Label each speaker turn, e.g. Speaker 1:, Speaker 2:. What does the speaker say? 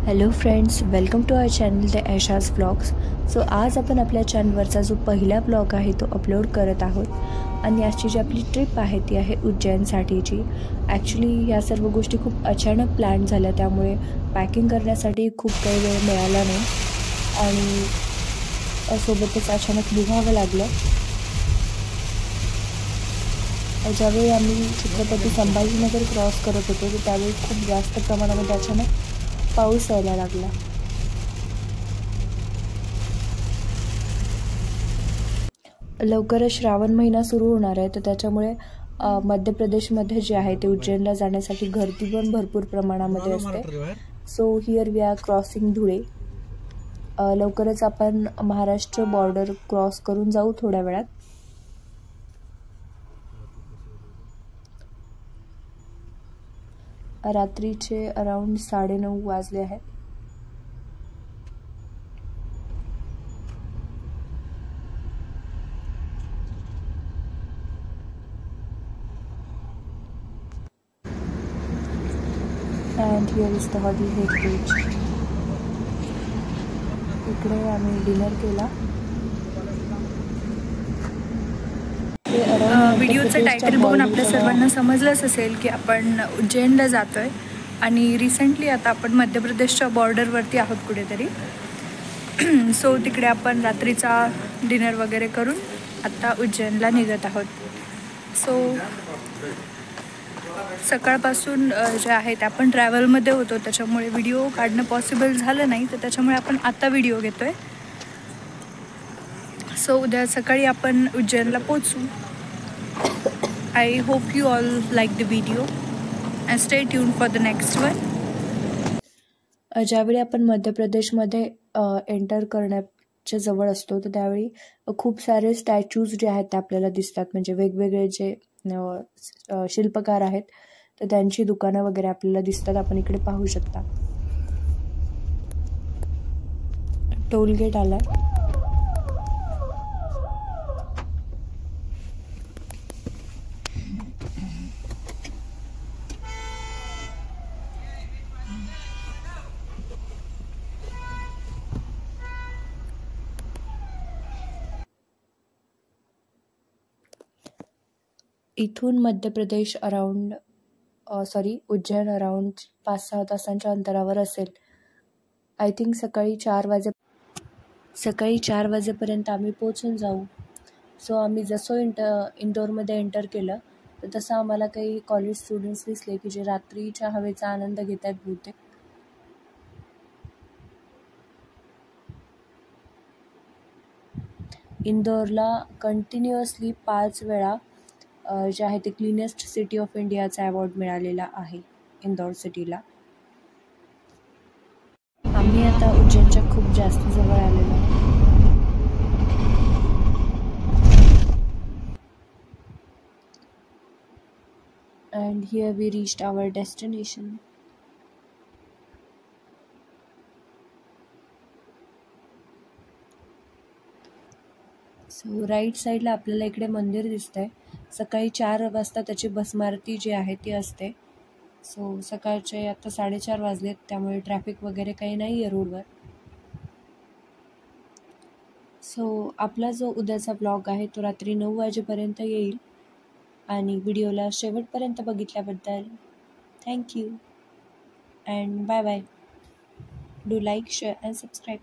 Speaker 1: Hello friends, welcome to our channel the Aisha's vlogs. So आज आपण आपल्या चॅनलवरचा जो पहिला ब्लॉग आहे तो अपलोड करत आहोत. आणि आजची जी आपली ट्रिप आहे ती आहे उज्जैनसाठीची. ॲक्च्युली या सर्व गोष्टी खूप अचानक प्लॅन झाल्या, त्यामुळे पॅकिंग करण्यासाठी खूप काही वेळ मिळाला नाही आणि सोबतच अचानक निघावं लागलं. ज्यावेळी आम्ही छत्रपती संभाजीनगर क्रॉस करत होतो तर त्यावेळी खूप जास्त प्रमाणामध्ये अचानक पाऊस यायला लागला. लवकरच श्रावण महिना सुरू होणार आहे, तर त्याच्यामुळे मध्य प्रदेशमध्ये जे आहे ते उज्जैनला जाण्यासाठी गर्दी पण भरपूर प्रमाणामध्ये असते. So here we are crossing Dhule. लवकरच आपण महाराष्ट्र बॉर्डर क्रॉस करून जाऊ थोड्या वेळात. रात्रीचे अराउंड 9:30 वाजले आहेत. And here is the hotel heritage. इकडे आम्ही डिनर केला.
Speaker 2: व्हिडिओचं टायटल बघून आपल्या सर्वांना समजलंच असेल की आपण उज्जैनला जातो आहे आणि रिसेंटली आता आपण मध्य प्रदेशच्या बॉर्डरवरती आहोत कुठेतरी. सो तिकडे आपण रात्रीचा डिनर वगैरे करून आता उज्जैनला निघत आहोत. सो सकाळपासून जे आहे ते आपण ट्रॅव्हलमध्ये होतो, त्याच्यामुळे व्हिडिओ काढणं पॉसिबल झालं नाही, तर त्याच्यामुळे आपण आत्ता व्हिडिओ घेतो आहे. सो उद्या सकाळी आपण उज्जैनला पोचू. I hope you all like the video and stay tuned for the next one.
Speaker 1: ज्यावेळी आपण मध्य प्रदेशमध्ये एंटर करण्याच्या जवळ असतो तर त्यावेळी खूप सारे स्टॅच्यूज जे आहेत ते आपल्याला दिसतात. म्हणजे वेगवेगळे जे शिल्पकार आहेत तर त्यांची दुकानं वगैरे आपल्याला दिसतात. आपण इकडे पाहू शकता. टोलगेट आलाय. इथून मध्य प्रदेश उज्जैन अराउंड 5-6 तासांच्या अंतरावर असेल. आय थिंक सकाळी 4 वाजेपर्यंत आम्ही पोचून जाऊ. सो आम्ही जसं इंदोरमध्ये एंटर केलं तर तसं आम्हाला काही कॉलेज स्टुडंट्स दिसले की जे रात्रीच्या हवेचा आनंद घेत आहेत बहुतेक. इंदोरला कंटिन्युअसली 5 वेळा जे आहे ते क्लीनेस्ट सिटी ऑफ इंडियाचा अवॉर्ड मिळालेला आहे इंदोर सिटीला. आम्ही आता उज्जैनच्या खूप जास्त जवळ आलेलो आहोत. And here we reached our destination. So right साईडला आपल्याला इकडे मंदिर दिसतंय. सकाळी 4 वाजता त्याची भस्मारती जी आहे ती असते. सो सकाळचे आता 4:30 वाजलेत, त्यामुळे ट्रॅफिक वगैरे काही नाही आहे रोडवर. सो आपला जो उद्याचा ब्लॉग आहे तो रात्री 9 वाजेपर्यंत येईल. आणि व्हिडिओला शेवटपर्यंत बघितल्याबद्दल thank you and bye bye. Do like, share and subscribe.